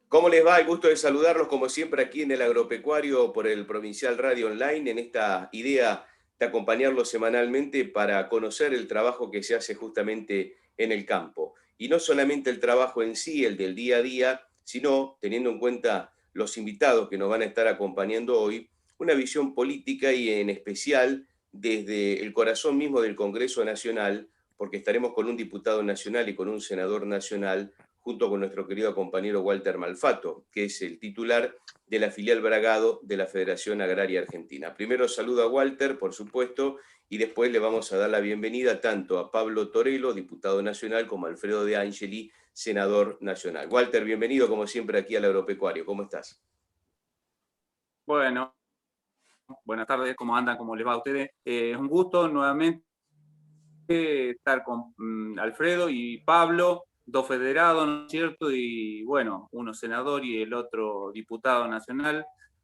¿Cómo les va? El gusto de saludarlos como siempre aquí en el Agropecuario por el Provincial Radio Online, en esta idea de acompañarlos semanalmente para conocer el trabajo que se hace justamente en el campo. Y no solamente el trabajo en sí, el del día a día, sino teniendo en cuenta los invitados que nos van a estar acompañando hoy, una visión política y en especial desde el corazón mismo del Congreso Nacional, porque estaremos con un diputado nacional y con un senador nacional junto con nuestro querido compañero Walter Malfato, que es el titular de la filial Bragado de la Federación Agraria Argentina. Primero saludo a Walter, por supuesto, y después le vamos a dar la bienvenida tanto a Pablo Torello, diputado nacional, como a Alfredo De Angeli, senador nacional. Walter, bienvenido como siempre aquí al Agropecuario. ¿Cómo estás? Bueno, buenas tardes, ¿cómo andan? ¿Cómo les va a ustedes? Es un gusto nuevamente estar con Alfredo y Pablo, dos federados, ¿no es cierto? Y bueno, uno senador y el otro diputado nacional.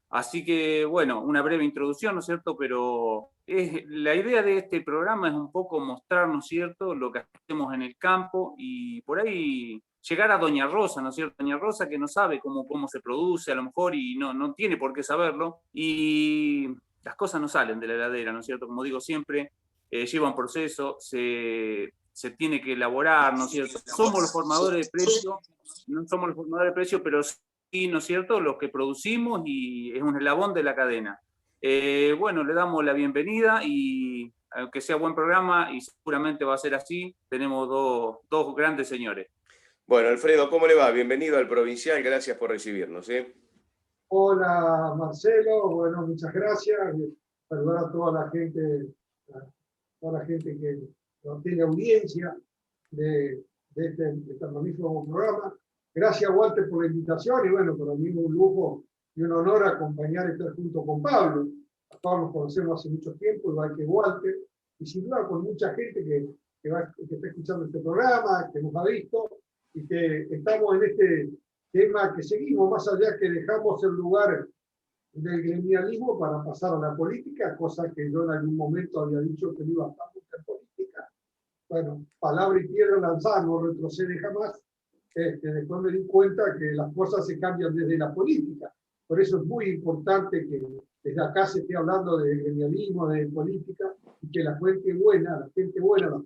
Así que, bueno, una breve introducción, ¿no es cierto? Pero la idea de este programa es un poco mostrar, ¿no es cierto?, lo que hacemos en el campo y por ahí llegar a Doña Rosa, ¿no es cierto? Doña Rosa que no sabe cómo se produce a lo mejor y no tiene por qué saberlo. Y las cosas no salen de la heladera, ¿no es cierto? Como digo siempre, lleva un proceso, se tiene que elaborar, ¿no es cierto? Somos los formadores de precio, no somos los formadores de precio, pero sí, ¿no es cierto?, los que producimos y es un eslabón de la cadena. Bueno, le damos la bienvenida y aunque sea buen programa y seguramente va a ser así, tenemos dos grandes señores. Bueno, Alfredo, ¿cómo le va? Bienvenido al Provincial, gracias por recibirnos. Hola Marcelo, bueno, muchas gracias. Saludar a toda la gente que no tiene audiencia de este magnífico programa. Gracias Walter por la invitación y bueno, para mí es un lujo y un honor acompañar y estar junto con Pablo. A Pablo nos conocemos hace mucho tiempo, igual que Walter, y sin duda con mucha gente que está escuchando este programa, que nos ha visto y que estamos en este tema que seguimos, más allá que dejamos el lugar del gremialismo para pasar a la política, cosa que yo en algún momento había dicho que no iba a estar nunca en política. Bueno, palabra y piedra lanzada, no retrocede jamás. Después me di cuenta que las cosas se cambian desde la política. Por eso es muy importante que desde acá se esté hablando de gremialismo, de política, y que la gente buena, las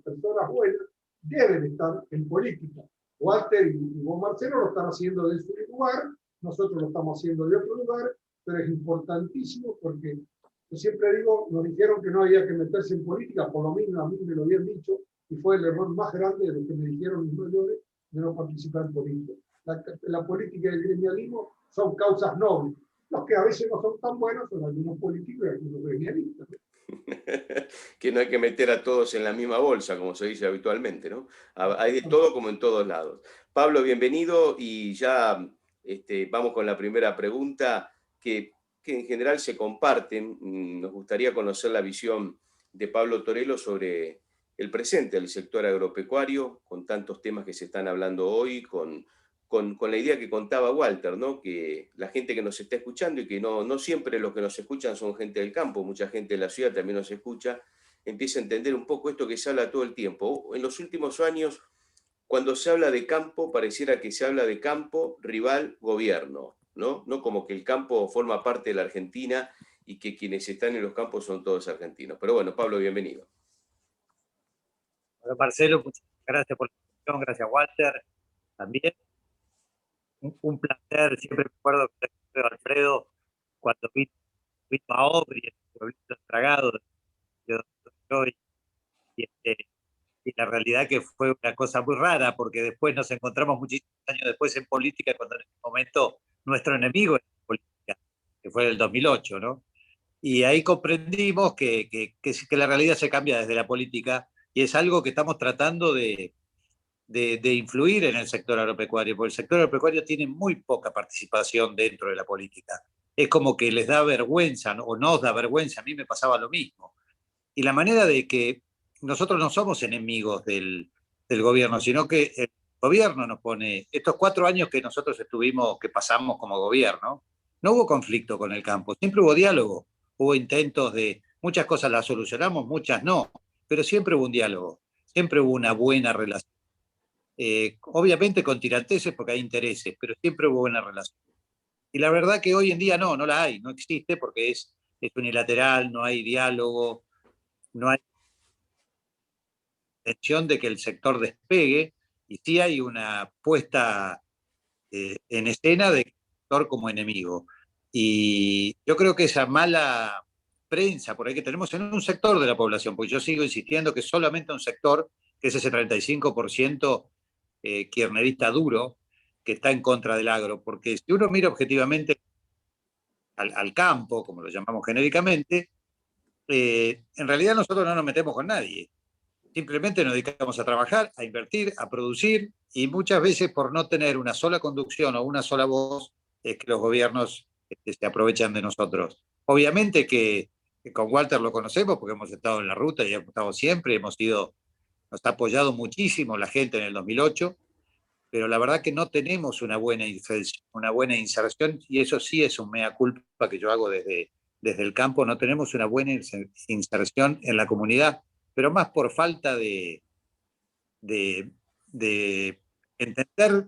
personas buenas, deben estar en política. Walter y vos, Marcelo, lo están haciendo de su lugar, nosotros lo estamos haciendo de otro lugar, pero es importantísimo porque yo siempre digo, nos dijeron que no había que meterse en política, por lo menos a mí me lo habían dicho, y fue el error más grande de lo que me dijeron mis mayores, de no participar en política. La política y el gremialismo son causas nobles. Los que a veces no son tan buenos son algunos políticos y algunos gremialistas. Que no hay que meter a todos en la misma bolsa, como se dice habitualmente, ¿no? Hay de todo como en todos lados. Pablo, bienvenido y ya vamos con la primera pregunta que en general se comparten. Nos gustaría conocer la visión de Pablo Torello sobre el presente del sector agropecuario, con tantos temas que se están hablando hoy, con la idea que contaba Walter, ¿no? Que la gente que nos está escuchando y que no siempre los que nos escuchan son gente del campo, mucha gente de la ciudad también nos escucha, empieza a entender un poco esto que se habla todo el tiempo. En los últimos años, cuando se habla de campo, pareciera que se habla de campo, rival, gobierno, ¿no? No como que el campo forma parte de la Argentina y que quienes están en los campos son todos argentinos. Pero bueno, Pablo, bienvenido. Bueno, Marcelo, muchas gracias por la invitación, gracias Walter también. Un placer, siempre me acuerdo que Alfredo, cuando vino a Obri, el pueblito Bragado, de donde soy, y la realidad que fue una cosa muy rara, porque después nos encontramos muchísimos años después en política, cuando en ese momento nuestro enemigo era la política, que fue el 2008, ¿no? Y ahí comprendimos que la realidad se cambia desde la política, y es algo que estamos tratando de influir en el sector agropecuario, porque el sector agropecuario tiene muy poca participación dentro de la política. Es como que les da vergüenza, ¿no? O nos da vergüenza, a mí me pasaba lo mismo. Y la manera de que nosotros no somos enemigos del gobierno, sino que el gobierno nos pone, estos 4 años que nosotros que pasamos como gobierno, no hubo conflicto con el campo, siempre hubo diálogo, hubo intentos de, muchas cosas las solucionamos, muchas no, pero siempre hubo un diálogo, siempre hubo una buena relación. obviamente con tiranteses porque hay intereses, pero siempre hubo buena relación. Y la verdad que hoy en día no la hay, no existe porque es unilateral, no hay diálogo, no hay intención de que el sector despegue, y sí hay una puesta en escena de sector como enemigo. Y yo creo que esa mala prensa por ahí que tenemos en un sector de la población, porque yo sigo insistiendo que solamente un sector, que es ese 35% kirchnerista duro, que está en contra del agro, porque si uno mira objetivamente al campo, como lo llamamos genéricamente, en realidad nosotros no nos metemos con nadie. Simplemente nos dedicamos a trabajar, a invertir, a producir, y muchas veces por no tener una sola conducción o una sola voz, es que los gobiernos se aprovechan de nosotros. Obviamente que con Walter lo conocemos porque hemos estado en la ruta y hemos estado siempre, nos ha apoyado muchísimo la gente en el 2008, pero la verdad que no tenemos una buena inserción, y eso sí es un mea culpa que yo hago desde el campo. No tenemos una buena inserción en la comunidad, pero más por falta de entender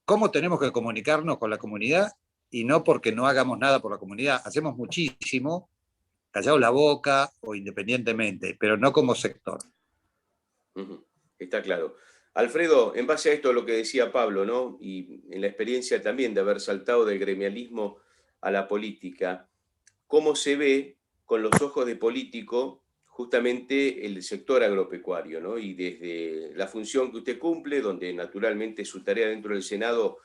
cómo tenemos que comunicarnos con la comunidad, y no porque no hagamos nada por la comunidad. Hacemos muchísimo, callados la boca o independientemente, pero no como sector. Está claro. Alfredo, en base a esto, lo que decía Pablo, ¿no? Y en la experiencia también de haber saltado del gremialismo a la política, ¿cómo se ve con los ojos de político justamente el sector agropecuario, ¿no? Y desde la función que usted cumple, donde naturalmente su tarea dentro del Senado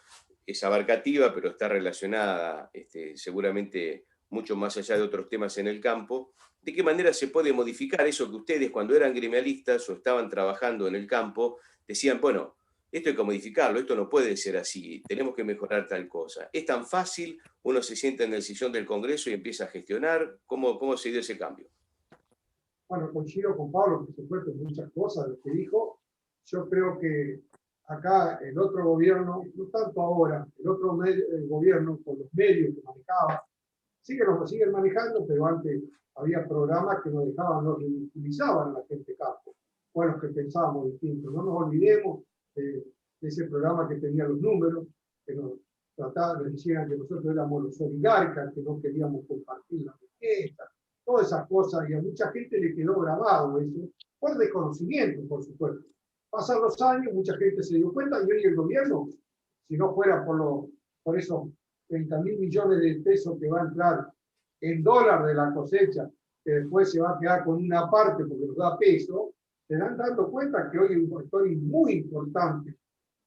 es abarcativa, pero está relacionada seguramente mucho más allá de otros temas en el campo, ¿de qué manera se puede modificar eso que ustedes cuando eran gremialistas o estaban trabajando en el campo decían, bueno, esto hay que modificarlo, esto no puede ser así, tenemos que mejorar tal cosa? ¿Es tan fácil? ¿Uno se sienta en el sillón del Congreso y empieza a gestionar? ¿Cómo se dio ese cambio? Bueno, coincido con Pablo, por supuesto, en muchas cosas de lo que dijo. Yo creo que acá el otro gobierno, no tanto ahora, el gobierno con los medios que manejaba, lo siguen manejando, pero antes había programas que nos dejaban, nos ridiculizaban a la gente de campo, o a los que pensábamos distinto. No nos olvidemos de ese programa que tenía los números, que nos decían que nosotros éramos los oligarcas, que no queríamos compartir la riqueza, todas esas cosas, y a mucha gente le quedó grabado eso, por desconocimiento, por supuesto. Pasan los años, mucha gente se dio cuenta, y hoy el gobierno, si no fuera por esos 30.000 millones de pesos que va a entrar en dólar de la cosecha, que después se va a quedar con una parte porque nos da peso, se dan dando cuenta que hoy es un factor muy importante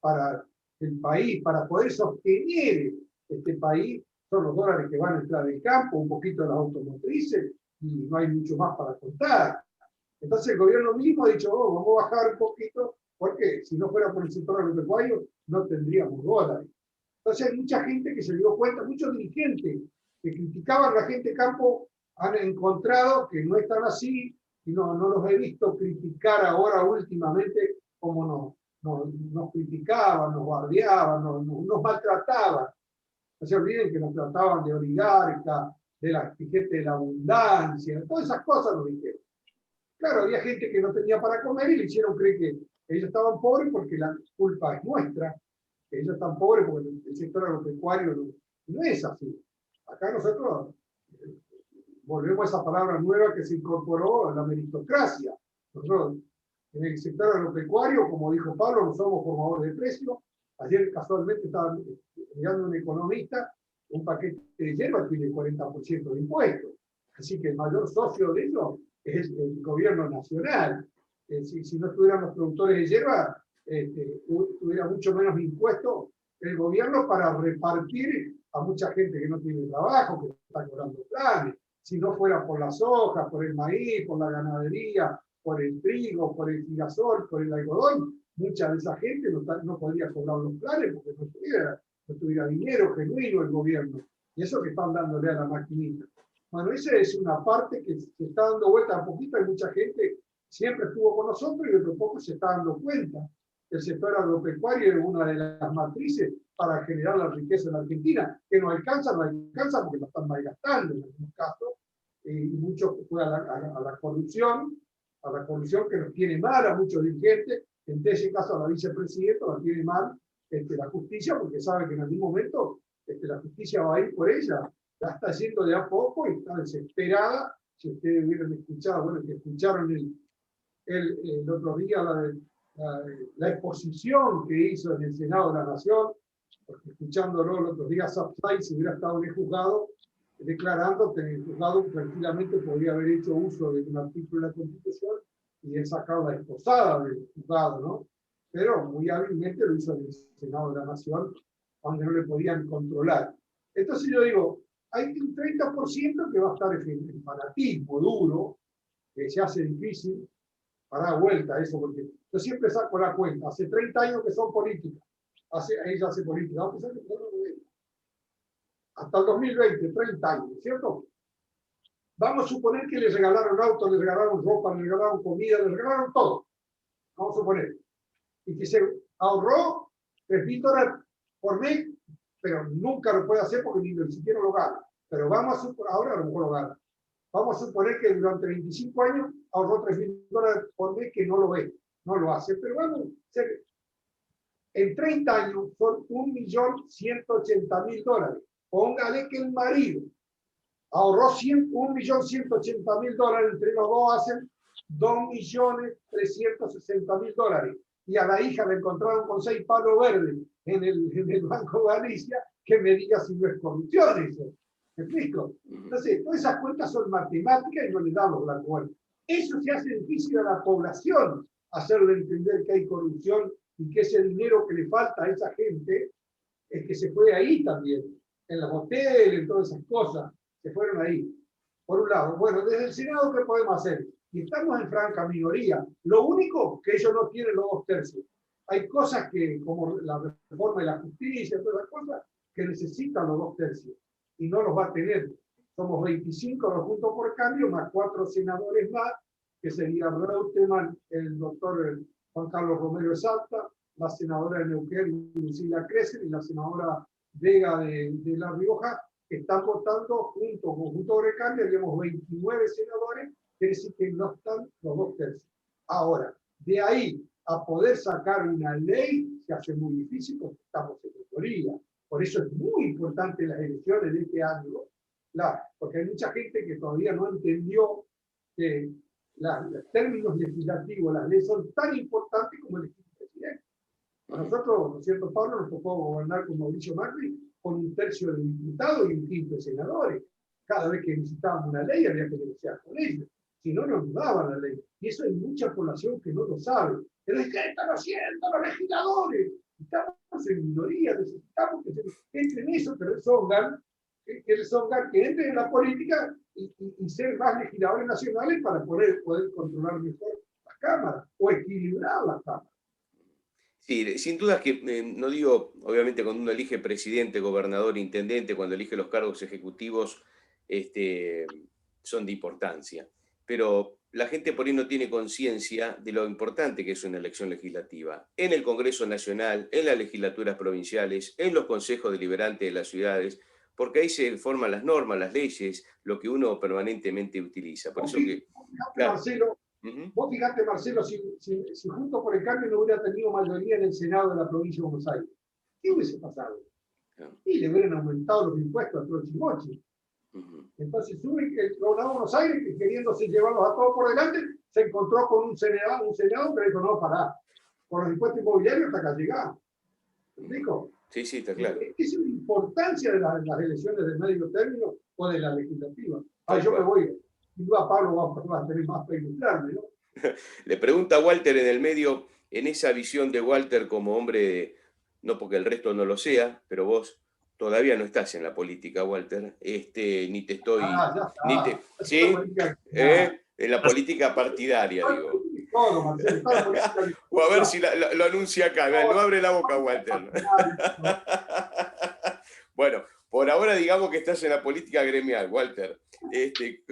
para el país, para poder sostener este país, son los dólares que van a entrar del campo, un poquito de las automotrices, y no hay mucho más para contar. Entonces el gobierno mismo ha dicho, vamos a bajar un poquito, porque si no fuera por el sector agropecuario, no tendríamos dólares. Entonces hay mucha gente que se dio cuenta, muchos dirigentes que criticaban a la gente de campo han encontrado que no están así, y no los he visto criticar ahora últimamente como nos criticaban, nos bardeaban, nos maltrataban. No se olviden que nos trataban de oligarca, de la gente de la abundancia, todas esas cosas nos dijeron. Claro, había gente que no tenía para comer y le hicieron creer que ellos estaban pobres porque la culpa es nuestra, que ellos están pobres porque el sector agropecuario no es así. Acá nosotros volvemos a esa palabra nueva que se incorporó a la meritocracia. Nosotros en el sector agropecuario, como dijo Pablo, no somos formadores de precios. Ayer casualmente estaba mirando un economista, un paquete de hierba tiene 40% de impuestos. Así que el mayor socio de ellos es el gobierno nacional. Si no estuvieran los productores de hierba, tuviera mucho menos impuestos el gobierno para repartir a mucha gente que no tiene trabajo, que está cobrando planes. Si no fuera por las hojas, por el maíz, por la ganadería, por el trigo, por el girasol, por el algodón, mucha de esa gente no podría cobrar los planes porque no tuviera dinero genuino el gobierno. Y eso que están dándole a la maquinita. Bueno, esa es una parte que se está dando vuelta a poquito. Hay mucha gente siempre estuvo con nosotros y de poco se está dando cuenta que el sector agropecuario es una de las matrices para generar la riqueza en la Argentina, que no alcanza porque la están malgastando en algunos casos, y mucho fue a la corrupción que nos tiene mal a muchos dirigentes en ese caso a la vicepresidenta la tiene mal la justicia, porque sabe que en algún momento la justicia va a ir por ella. La está haciendo de a poco y está desesperada. Si ustedes hubieran escuchado, bueno, que escucharon el otro día la exposición que hizo en el Senado de la Nación, porque escuchándolo el otro día, Sapsay, si hubiera estado en el juzgado, declarando que el juzgado tranquilamente podría haber hecho uso de un artículo de la Constitución y él sacar la esposada del juzgado, ¿no? Pero muy hábilmente lo hizo en el Senado de la Nación, donde no le podían controlar. Entonces yo digo, hay un 30% que va a estar en fanatismo duro, que se hace difícil para dar vuelta a eso, porque yo siempre saco la cuenta, hace 30 años que son políticas, ella hace política, vamos a pensar que hasta el 2020, 30 años, ¿cierto? Vamos a suponer que le regalaron autos, le regalaron ropa, le regalaron comida, le regalaron todo. Vamos a suponer. Y que se ahorró $3.000 por mes, pero nunca lo puede hacer porque ni siquiera lo gana. Pero vamos a suponer, ahora a lo mejor lo gana. Vamos a suponer que durante 25 años ahorró $3.000 por mes que no lo ve, no lo hace. Pero vamos, en 30 años son $1.180.000. Póngale que el marido ahorró $1.180.000, entre los dos hacen $2.360.000. Y a la hija le encontraron con 6 palos verdes en el Banco de Galicia, que me diga si no es corrupción eso. ¿Me explico? Entonces, todas esas cuentas son matemáticas y no le damos la cuenta. Eso se hace difícil a la población, hacerle entender que hay corrupción y que ese dinero que le falta a esa gente es que se fue ahí también, en los hoteles, en todas esas cosas, se fueron ahí. Por un lado, bueno, desde el Senado, ¿qué podemos hacer? Y estamos en franca minoría. Lo único que ellos no tienen los 2/3. Hay cosas que, como la reforma de la justicia, todas las cosas, que necesitan los 2/3. Y no los va a tener. Somos 25 los Juntos por Cambio, más 4 senadores más, que serían Reutemann, el doctor Juan Carlos Romero Salta, la senadora de Neuquén, Lucila Crescer, y la senadora Vega de La Rioja, que están votando juntos con Juntos por Cambio. Tenemos 29 senadores, quiere decir que no están los 2/3. Ahora, de ahí a poder sacar una ley se hace muy difícil porque estamos en mayoría. Por eso es muy importante las elecciones de este año, porque hay mucha gente que todavía no entendió que los términos legislativos, las leyes son tan importantes como elegir presidente. A nosotros, ¿no es cierto, Pablo? Nos tocó gobernar con Mauricio Macri con 1/3 de diputados y 1/5 de senadores. Cada vez que necesitábamos una ley había que negociar con ellos. Si no, nos daban la ley. Y eso hay mucha población que no lo sabe. Pero ¿qué están haciendo los legisladores? Estamos en minoría, necesitamos que entren eso, que entren en la política y ser más legisladores nacionales para poder controlar mejor las cámaras o equilibrar las cámaras. Sí, sin duda que, no digo, obviamente cuando uno elige presidente, gobernador, intendente, cuando elige los cargos ejecutivos, son de importancia. Pero la gente por ahí no tiene conciencia de lo importante que es una elección legislativa. En el Congreso Nacional, en las legislaturas provinciales, en los consejos deliberantes de las ciudades, porque ahí se forman las normas, las leyes, lo que uno permanentemente utiliza. Por eso que, claro. Marcelo, vos fijate, Marcelo, si Juntos por el Cambio no hubiera tenido mayoría en el Senado de la provincia de Buenos Aires, ¿qué hubiese pasado? Y le hubieran aumentado los impuestos a Trochimochi. Entonces el gobernador de Buenos Aires, que queriéndose llevarlos a todos por delante, se encontró con un senador que dijo, no, pará, con los impuestos inmobiliarios hasta acá llegamos. ¿Me explico? Sí, está claro. Esa es la importancia de las elecciones de medio término o de la legislativa. Yo me voy, y a Pablo va a tener más para ilustrarme, ¿no? Le pregunta a Walter en el medio, en esa visión de Walter como hombre, no porque el resto no lo sea, pero vos todavía no estás en la política, Walter, ni te estoy... ¿sí? En la política partidaria, digo. Todo, Marcelo, o a ver si lo anuncia acá, no abre la boca, Walter. Bueno, por ahora digamos que estás en la política gremial, Walter.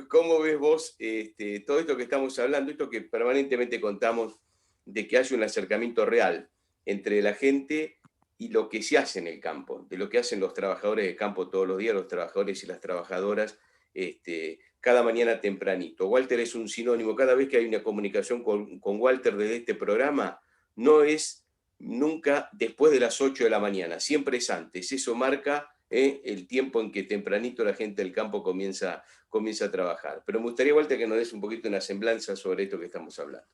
¿Cómo ves vos todo esto que estamos hablando, esto que permanentemente contamos, de que haya un acercamiento real entre la gente y lo que se hace en el campo, de lo que hacen los trabajadores de campo todos los días, los trabajadores y las trabajadoras, cada mañana tempranito? Walter es un sinónimo. Cada vez que hay una comunicación con Walter desde este programa, no es nunca después de las 8 de la mañana, siempre es antes. Eso marca el tiempo en que tempranito la gente del campo comienza a trabajar. Pero me gustaría, Walter, que nos des un poquito una semblanza sobre esto que estamos hablando.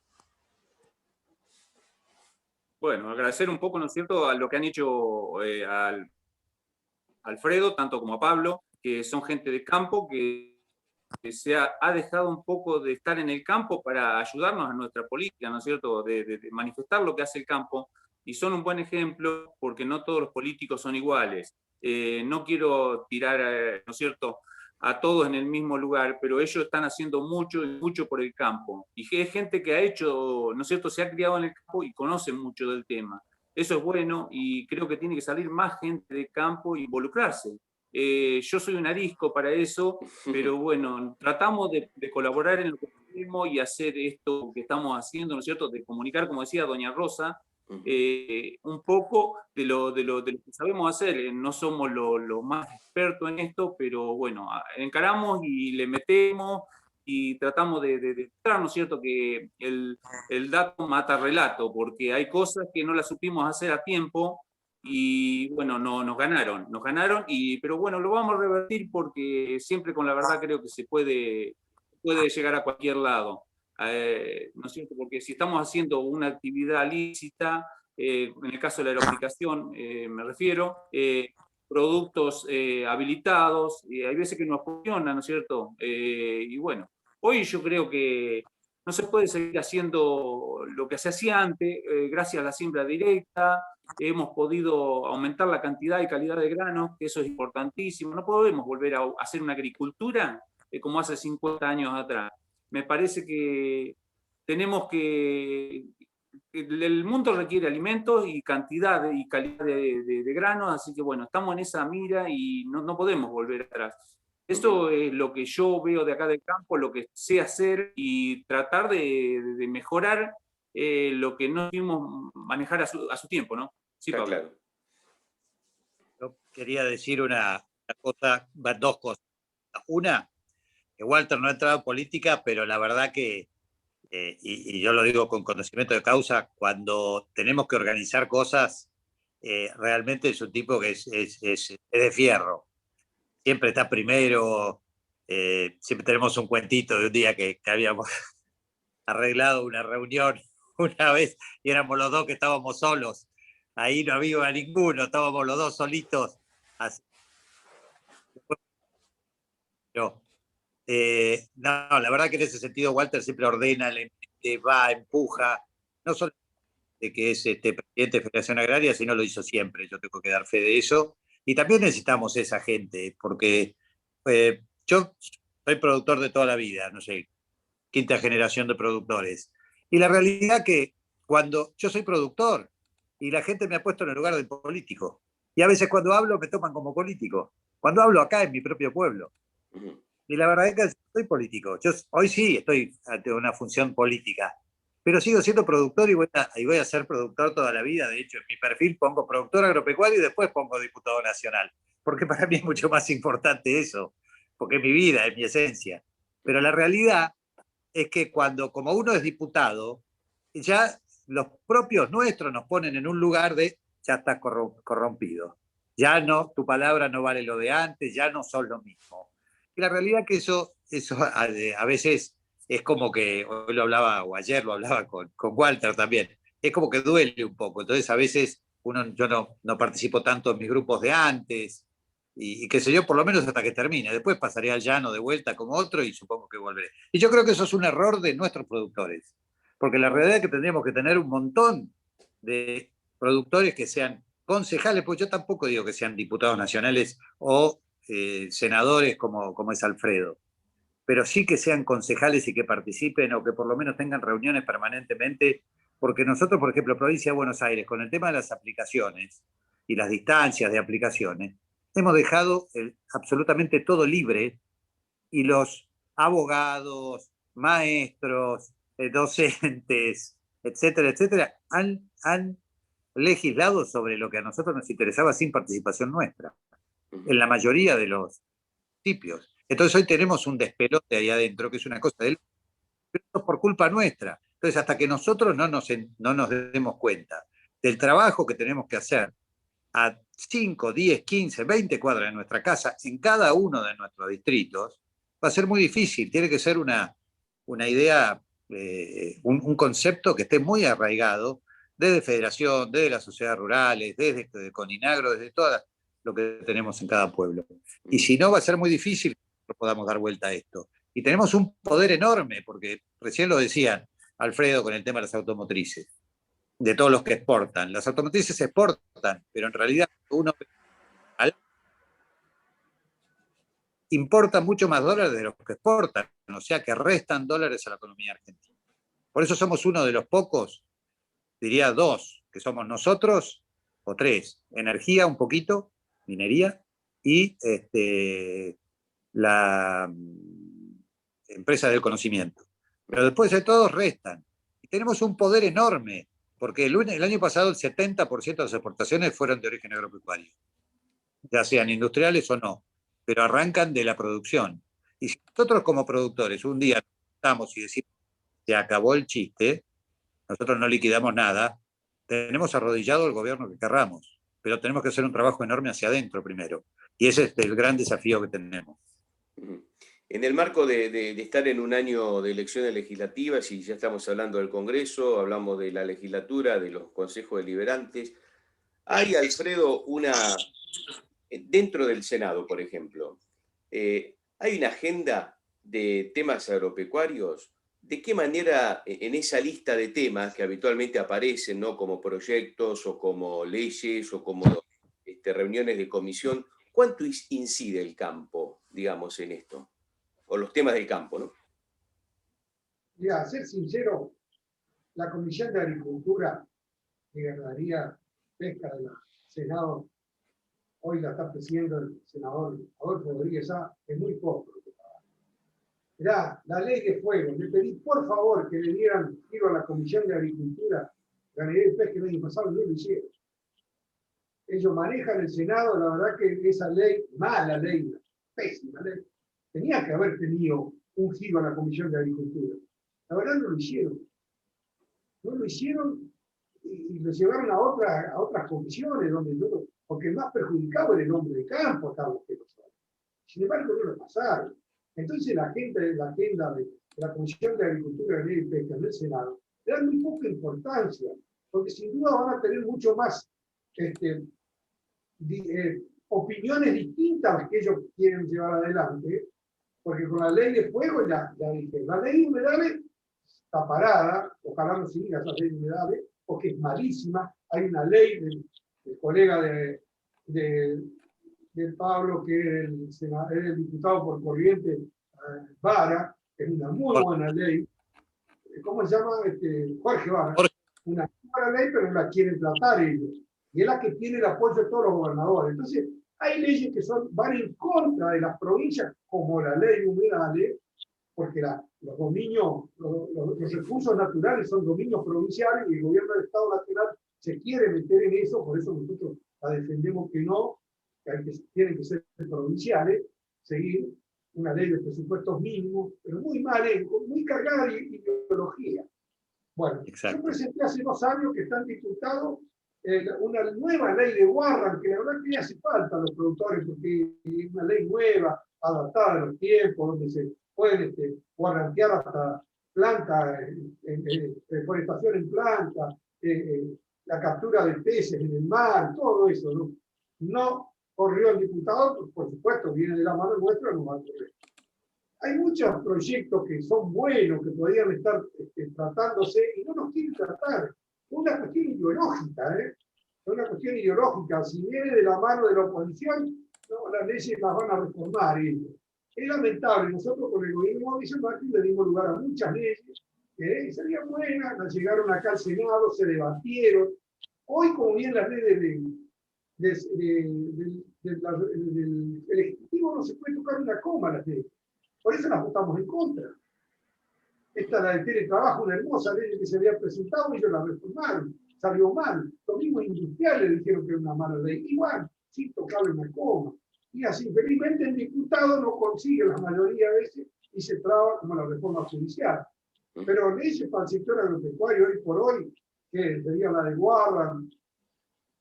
Bueno, agradecer un poco, ¿no es cierto?, a lo que han hecho al Alfredo, tanto como a Pablo, que son gente de campo, que se ha dejado un poco de estar en el campo para ayudarnos a nuestra política, ¿no es cierto?, de manifestar lo que hace el campo, y son un buen ejemplo porque no todos los políticos son iguales. No quiero tirar, ¿no es cierto?, a todos en el mismo lugar, pero ellos están haciendo mucho y mucho por el campo. Y es gente que ha hecho, ¿no es cierto?, se ha criado en el campo y conoce mucho del tema. Eso es bueno y creo que tiene que salir más gente de campo e involucrarse. Yo soy un arisco para eso, pero bueno, tratamos de colaborar en lo que podemos y hacer esto que estamos haciendo, ¿no es cierto?, de comunicar, como decía doña Rosa, un poco de lo que sabemos hacer. No somos los más expertos en esto, pero bueno, encaramos y le metemos y tratamos de mostrar, ¿no es cierto?, que el dato mata relato, porque hay cosas que no las supimos hacer a tiempo y bueno, no, nos ganaron, pero bueno, lo vamos a revertir porque siempre con la verdad creo que se puede llegar a cualquier lado. ¿No es cierto? Porque si estamos haciendo una actividad lícita, en el caso de la aeroplicación, me refiero, productos habilitados, hay veces que no funcionan, ¿no es cierto? Y bueno, hoy yo creo que no se puede seguir haciendo lo que se hacía antes, gracias a la siembra directa, hemos podido aumentar la cantidad y calidad de granos, que eso es importantísimo. No podemos volver a hacer una agricultura como hace 50 años atrás. Me parece que tenemos que... El mundo requiere alimentos y cantidad y calidad de granos, así que bueno, estamos en esa mira y no podemos volver atrás. Eso es lo que yo veo de acá del campo, lo que sé hacer y tratar de mejorar lo que no pudimos manejar a su tiempo, ¿no? Sí, Está Pablo. claro. Yo quería decir una cosa, dos cosas. Una, que Walter no ha entrado en política, pero la verdad que, y yo lo digo con conocimiento de causa, cuando tenemos que organizar cosas, realmente es un tipo que es de fierro. Siempre está primero, siempre tenemos un cuentito de un día que habíamos arreglado una reunión una vez y éramos los dos que estábamos solos. Ahí no había a ninguno, estábamos los dos solitos. Así. No, la verdad que en ese sentido Walter siempre ordena, va, empuja, no solo de que es presidente de Federación Agraria, sino lo hizo siempre, yo tengo que dar fe de eso. Y también necesitamos esa gente, porque yo soy productor de toda la vida, no sé, quinta generación de productores. Y la realidad que cuando yo soy productor y la gente me ha puesto en el lugar del político, y a veces cuando hablo me toman como político, cuando hablo acá en mi propio pueblo. Y la verdad es que soy político. Yo hoy sí estoy ante una función política, pero sigo siendo productor y voy a ser productor toda la vida. De hecho, en mi perfil pongo productor agropecuario y después pongo diputado nacional, porque para mí es mucho más importante eso, porque es mi vida, es mi esencia. Pero la realidad es que como uno es diputado, ya los propios nuestros nos ponen en un lugar de ya está corrompido. Ya no, tu palabra no vale lo de antes, ya no son lo mismo. Y la realidad es que eso a veces es como que, hoy lo hablaba, o ayer lo hablaba con Walter también, es como que duele un poco. Entonces a veces yo no participo tanto en mis grupos de antes, y qué sé yo, por lo menos hasta que termine. Después pasaré al llano de vuelta como otro y supongo que volveré. Y yo creo que eso es un error de nuestros productores, porque la realidad es que tendríamos que tener un montón de productores que sean concejales, pues yo tampoco digo que sean diputados nacionales o senadores como es Alfredo, pero sí que sean concejales y que participen o que por lo menos tengan reuniones permanentemente, porque nosotros, por ejemplo, provincia de Buenos Aires, con el tema de las aplicaciones y las distancias de aplicaciones, hemos dejado absolutamente todo libre y los abogados, maestros, docentes, etcétera, etcétera, han legislado sobre lo que a nosotros nos interesaba sin participación nuestra, en la mayoría de los municipios. Entonces hoy tenemos un despelote ahí adentro, que es una cosa pero por culpa nuestra, Entonces, hasta que nosotros no nos demos cuenta del trabajo que tenemos que hacer a 5, 10, 15, 20 cuadras de nuestra casa, en cada uno de nuestros distritos, va a ser muy difícil. Tiene que ser una idea, un concepto que esté muy arraigado desde Federación, desde las sociedades rurales, desde Coninagro, desde todo lo que tenemos en cada pueblo. Y si no, va a ser muy difícil que podamos dar vuelta a esto. Y tenemos un poder enorme, porque recién lo decían Alfredo con el tema de las automotrices, de todos los que exportan. Las automotrices se exportan, pero en realidad uno importa mucho más dólares de los que exportan, o sea que restan dólares a la economía argentina. Por eso somos uno de los pocos, diría dos, que somos nosotros, o tres, energía un poquito, minería, y la empresa del conocimiento. Pero después de todos restan. Y tenemos un poder enorme, porque el año pasado el 70% de las exportaciones fueron de origen agropecuario, ya sean industriales o no, pero arrancan de la producción. Y si nosotros como productores un día estamos y decimos, se acabó el chiste, nosotros no liquidamos nada, tenemos arrodillado el gobierno que querramos, pero tenemos que hacer un trabajo enorme hacia adentro primero. Y ese es el gran desafío que tenemos. En el marco de estar en un año de elecciones legislativas, y ya estamos hablando del Congreso, hablamos de la legislatura, de los consejos deliberantes, hay, Alfredo, dentro del Senado, por ejemplo, hay una agenda de temas agropecuarios. ¿De qué manera en esa lista de temas que habitualmente aparecen, ¿no?, como proyectos o como leyes o como reuniones de comisión, cuánto incide el campo, digamos, en esto? O los temas del campo, ¿no? Mira, a ser sincero, la Comisión de Agricultura de Ganadería Pesca del Senado, hoy la está presidiendo el senador Adolfo Rodríguez A, es muy poco. Mirá, la ley de fuego, le pedí por favor que le dieran giro a la Comisión de Agricultura, Ganadería y Pesca el año pasado, no lo hicieron. Ellos manejan el Senado, la verdad que esa ley, mala ley, pésima ley, tenía que haber tenido un giro a la Comisión de Agricultura. La verdad no lo hicieron. No lo hicieron y lo llevaron a otras comisiones, porque el más perjudicado era el hombre de campo, acá los que lo saben. Sin embargo, no lo pasaron. Entonces la agenda de la Comisión de Agricultura, Ganadería y Pesca en el Senado le dan muy poca importancia, porque sin duda van a tener mucho más opiniones distintas a las que ellos quieren llevar adelante, porque con la ley de fuego ya dije, la ley de humedales está parada, ojalá no siga esa ley de humedales, porque es malísima. Hay una ley del colega de Pablo, que es el diputado por Corrientes, Vara, que es una muy buena ley. ¿Cómo se llama? Jorge Vara. Una buena ley, pero no la quieren tratar ellos. Y es la que tiene el apoyo de todos los gobernadores. Entonces, hay leyes que van en contra de las provincias, como la ley de humedales, porque los dominios, los recursos naturales son dominios provinciales y el gobierno del Estado Nacional se quiere meter en eso, por eso nosotros la defendemos que no, tienen que ser provinciales, seguir una ley de presupuestos mínimos, pero muy mal, muy cargada de ideología. Bueno, exacto. Yo presenté hace 2 años que están diputados una nueva ley de Warren, que la verdad que hace falta a los productores, porque es una ley nueva, adaptada a los tiempos, donde se pueden guarrantear hasta planta, deforestación en planta, la captura de peces en el mar, todo eso, ¿no? No corrió el diputado, por supuesto, viene de la mano nuestra, no va a correr. Hay muchos proyectos que son buenos, que podrían estar tratándose y no los quieren tratar. Es una cuestión ideológica, ¿eh? Es una cuestión ideológica. Si viene de la mano de la oposición, no, las leyes las van a reformar ellos. Es lamentable. Nosotros con el gobierno de Mauricio Macri le dimos lugar a muchas leyes que serían buenas, las llegaron acá al Senado, se debatieron. Hoy, como bien las leyes del Ejecutivo, no se puede tocar una coma las leyes. Por eso las votamos en contra. Esta es la de teletrabajo, una hermosa ley que se había presentado y ellos la reformaron. Salió mal. Los mismos industriales dijeron que era una mala ley. Igual, sin tocarle una coma. Y así, felizmente, el diputado no consigue la mayoría a veces y se traba como la reforma judicial. Pero leyes para el sector agropecuario hoy por hoy, que sería la de Warren,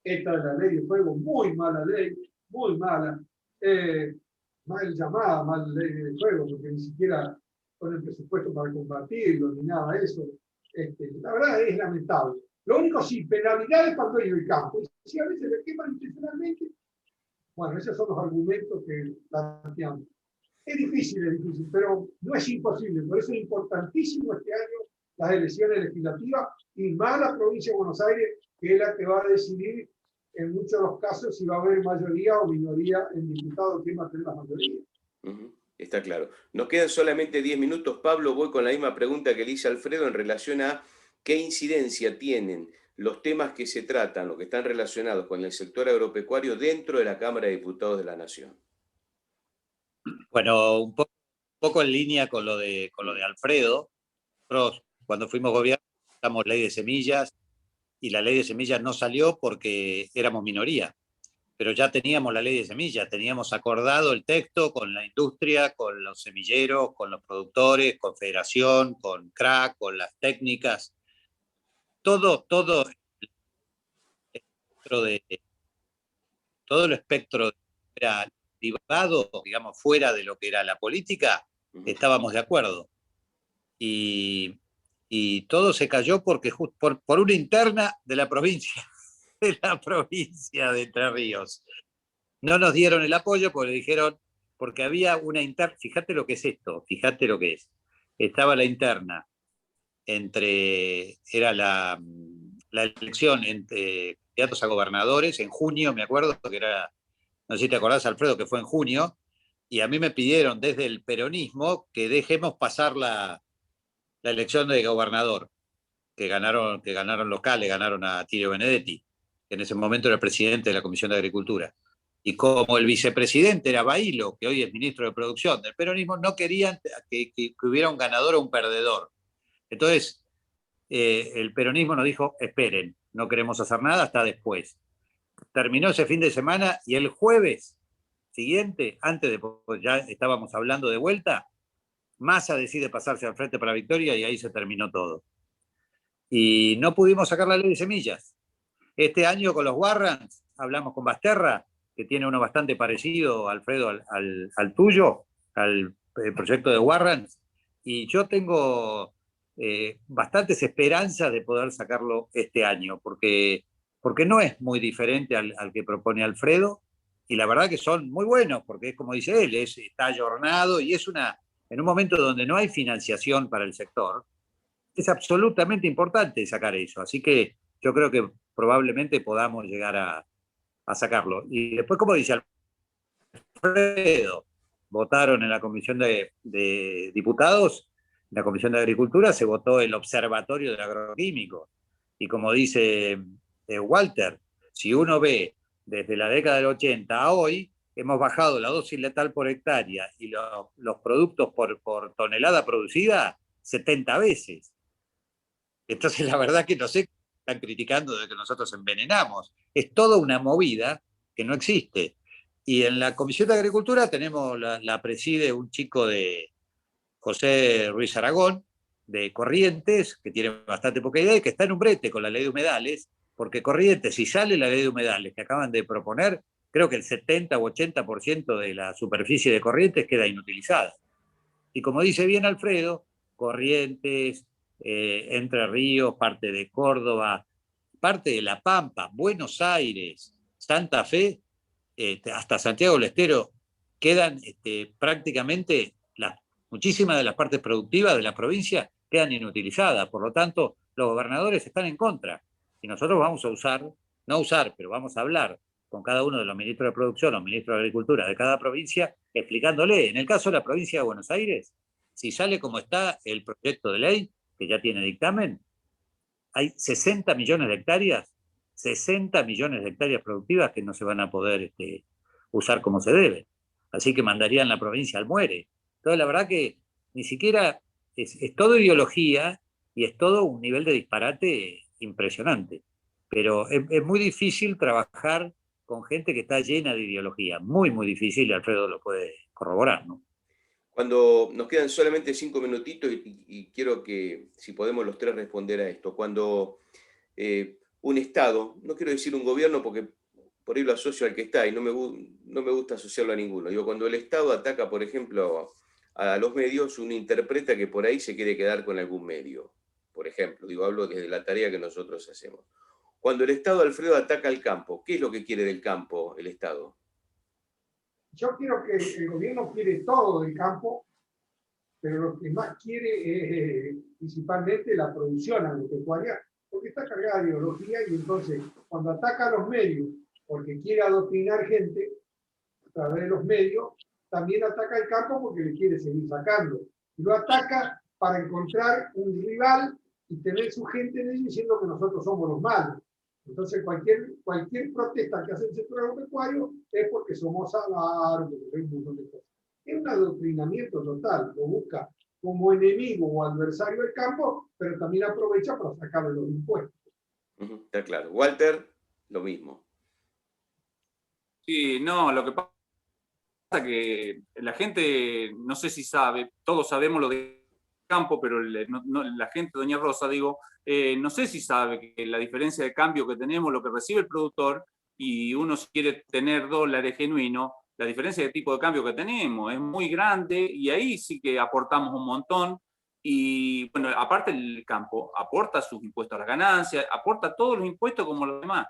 esta es la ley de fuego, muy mala ley, muy mala, mal llamada, mal ley de fuego, porque ni siquiera ponen presupuesto para combatirlo, ni nada de eso. La verdad es lamentable. Lo único sí, penalidades para el dueño del campo. Y si a veces le queman intencionalmente, bueno, esos son los argumentos que planteamos. Es difícil, pero no es imposible. Por eso es importantísimo este año las elecciones legislativas y más la provincia de Buenos Aires, que es la que va a decidir en muchos de los casos si va a haber mayoría o minoría en diputados, quién va a tener la mayoría. Está claro. Nos quedan solamente 10 minutos. Pablo, voy con la misma pregunta que le hice a Alfredo en relación a qué incidencia tienen los temas que se tratan, los que están relacionados con el sector agropecuario dentro de la Cámara de Diputados de la Nación. Bueno, un poco en línea con lo de Alfredo. Nosotros, cuando fuimos gobierno, sacamos ley de semillas y la ley de semillas no salió porque éramos minoría. Pero ya teníamos la ley de semillas, teníamos acordado el texto con la industria, con los semilleros, con los productores, con Federación, con CRAC, con las técnicas. Todo el espectro era privado, digamos, fuera de lo que era la política, estábamos de acuerdo. Y todo se cayó porque por una interna de la provincia de Entre Ríos. No nos dieron el apoyo porque dijeron, porque había una interna, fíjate lo que es esto, fíjate lo que es. Estaba la interna era la elección entre candidatos a gobernadores en junio, me acuerdo que era, no sé si te acordás, Alfredo, que fue en junio, y a mí me pidieron desde el peronismo que dejemos pasar la elección de gobernador, que ganaron locales, ganaron a Tilio Benedetti, que en ese momento era el presidente de la Comisión de Agricultura. Y como el vicepresidente era Bailo, que hoy es ministro de Producción del peronismo, no querían que hubiera un ganador o un perdedor. Entonces, el peronismo nos dijo, esperen, no queremos hacer nada hasta después. Terminó ese fin de semana y el jueves siguiente, ya estábamos hablando de vuelta, Massa decide pasarse al Frente para la Victoria y ahí se terminó todo. Y no pudimos sacar la ley de semillas. Este año con los Warrants, hablamos con Basterra, que tiene uno bastante parecido, Alfredo, al tuyo, al proyecto de Warrants, y yo tengo bastantes esperanzas de poder sacarlo este año, porque no es muy diferente al que propone Alfredo, y la verdad que son muy buenos, porque es como dice él, está ayornado y en un momento donde no hay financiación para el sector, es absolutamente importante sacar eso. Así que yo creo que probablemente podamos llegar a sacarlo. Y después, como dice Alfredo, votaron en la Comisión de Diputados, en la Comisión de Agricultura se votó el Observatorio del Agroquímico. Y como dice Walter, si uno ve desde la década del 80 a hoy, hemos bajado la dosis letal por hectárea y los productos por tonelada producida 70 veces. Entonces, la verdad que no sé, están criticando de que nosotros envenenamos. Es toda una movida que no existe. Y en la Comisión de Agricultura tenemos, la preside un chico de José Ruiz Aragón, de Corrientes, que tiene bastante poca idea y que está en un brete con la ley de humedales, porque Corrientes, si sale la ley de humedales que acaban de proponer, creo que el 70 o 80% de la superficie de Corrientes queda inutilizada. Y como dice bien Alfredo, Corrientes, Entre Ríos, parte de Córdoba, parte de La Pampa, Buenos Aires, Santa Fe, hasta Santiago del Estero, quedan prácticamente muchísimas de las partes productivas de la provincia quedan inutilizadas. Por lo tanto, los gobernadores están en contra. Y nosotros vamos a pero vamos a hablar con cada uno de los ministros de Producción o ministros de Agricultura de cada provincia, explicándole, en el caso de la provincia de Buenos Aires, si sale como está el proyecto de ley, que ya tiene dictamen, hay 60 millones de hectáreas productivas que no se van a poder usar como se debe. Así que mandarían la provincia al muere. Entonces, la verdad que ni siquiera es todo ideología y es todo un nivel de disparate impresionante. Pero es muy difícil trabajar con gente que está llena de ideología. Muy, muy difícil, y Alfredo lo puede corroborar, ¿no? Cuando nos quedan solamente 5 minutitos y quiero que, si podemos los tres responder a esto, cuando un Estado, no quiero decir un gobierno porque por ahí lo asocio al que está y no me gusta asociarlo a ninguno. Digo, cuando el Estado ataca, por ejemplo, a los medios, uno interpreta que por ahí se quiere quedar con algún medio. Por ejemplo, digo, hablo desde la tarea que nosotros hacemos. Cuando el Estado, Alfredo, ataca al campo, ¿qué es lo que quiere del campo el Estado? Yo quiero que el gobierno quiere todo del campo, pero lo que más quiere es principalmente la producción agropecuaria, porque está cargada de ideología y entonces cuando ataca a los medios, porque quiere adoctrinar gente a través de los medios, también ataca el campo porque le quiere seguir sacando. Y lo ataca para encontrar un rival y tener su gente en ello diciendo que nosotros somos los malos. Entonces cualquier protesta que hace el sector agropecuario es porque somos salados, porque hay un montón de cosas. Es un adoctrinamiento total, lo busca como enemigo o adversario del campo, pero también aprovecha para sacarle los impuestos. Está claro. Walter, lo mismo. Sí, no, lo que pasa es que la gente, no sé si sabe, todos sabemos lo de campo, pero la gente, doña Rosa, digo, no sé si sabe que la diferencia de cambio que tenemos, lo que recibe el productor, y uno si quiere tener dólares genuinos, la diferencia de tipo de cambio que tenemos es muy grande y ahí sí que aportamos un montón. Y bueno, aparte el campo aporta sus impuestos a las ganancias, aporta todos los impuestos como los demás.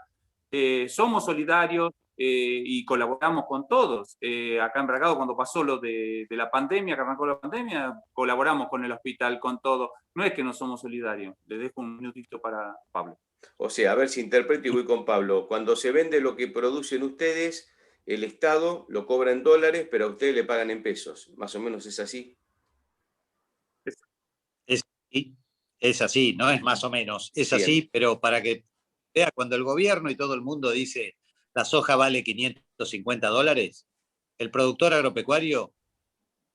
Somos solidarios y colaboramos con todos. Acá en Bragado, cuando pasó lo de la pandemia, que arrancó la pandemia, colaboramos con el hospital, con todo. No es que no somos solidarios. Le dejo un minutito para Pablo. O sea, a ver si interpreto y voy con Pablo. Cuando se vende lo que producen ustedes, el Estado lo cobra en dólares, pero a ustedes le pagan en pesos. Más o menos es así. Es así, no es más o menos, es Bien. así, pero para que vea, cuando el gobierno y todo el mundo dice la soja vale $550, el productor agropecuario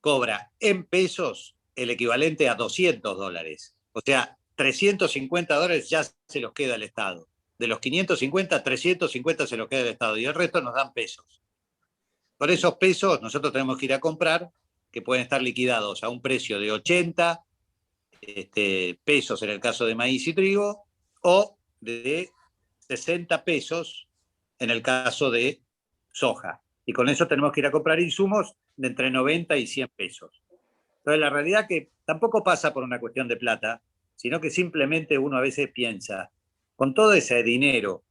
cobra en pesos el equivalente a $200. O sea, $350 ya se los queda el Estado. De los 550, 350 se los queda el Estado y el resto nos dan pesos. Por esos pesos nosotros tenemos que ir a comprar, que pueden estar liquidados a un precio de 80 pesos en el caso de maíz y trigo, o de 60 pesos en el caso de soja. Y con eso tenemos que ir a comprar insumos de entre 90 y 100 pesos. Entonces, la realidad es que tampoco pasa por una cuestión de plata, sino que simplemente uno a veces piensa, con todo ese dinero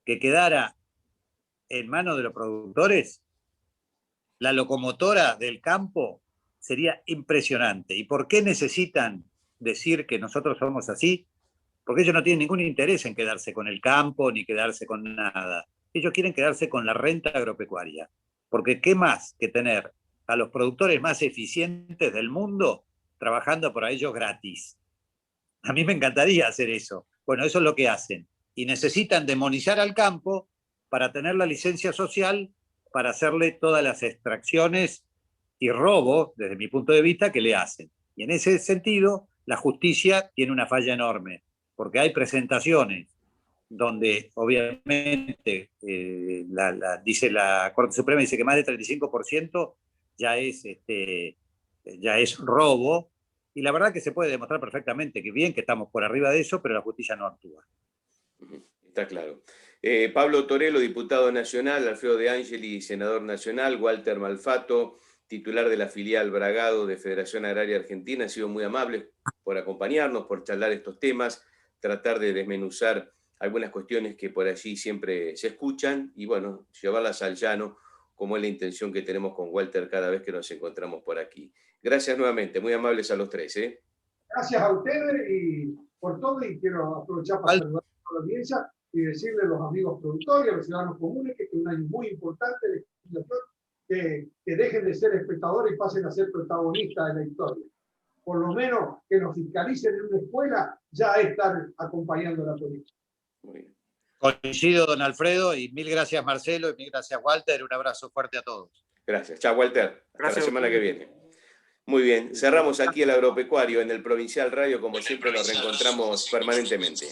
que quedara en manos de los productores, la locomotora del campo sería impresionante. ¿Y por qué necesitan decir que nosotros somos así? Porque ellos no tienen ningún interés en quedarse con el campo ni quedarse con nada. Ellos quieren quedarse con la renta agropecuaria. Porque qué más que tener a los productores más eficientes del mundo trabajando para ellos gratis. A mí me encantaría hacer eso. Bueno, eso es lo que hacen. Y necesitan demonizar al campo para tener la licencia social para hacerle todas las extracciones y robo, desde mi punto de vista, que le hacen. Y en ese sentido, la justicia tiene una falla enorme, porque hay presentaciones donde obviamente dice la Corte Suprema dice que más del 35% ya es robo, y la verdad que se puede demostrar perfectamente que bien que estamos por arriba de eso, pero la justicia no actúa. Está claro. Pablo Torello, diputado nacional, Alfredo De Angeli, senador nacional, Walter Malfato, titular de la filial Bragado de Federación Agraria Argentina, han sido muy amables por acompañarnos, por charlar estos temas, tratar de desmenuzar algunas cuestiones que por allí siempre se escuchan y, bueno, llevarlas al llano, como es la intención que tenemos con Walter cada vez que nos encontramos por aquí. Gracias nuevamente, muy amables a los tres. Gracias a ustedes y por todo, y quiero aprovechar para saludar a la audiencia y decirle a los amigos productores y a los ciudadanos comunes que es un año muy importante de legislación, que dejen de ser espectadores y pasen a ser protagonistas de la historia. Por lo menos que nos fiscalicen en una escuela ya es estar acompañando la política. Muy bien. Coincido, don Alfredo, y mil gracias, Marcelo, y mil gracias, Walter. Un abrazo fuerte a todos. Gracias. Chao, Walter. Hasta Gracias. la semana que viene. Muy bien, cerramos aquí el agropecuario en el Provincial Radio, como siempre nos reencontramos permanentemente.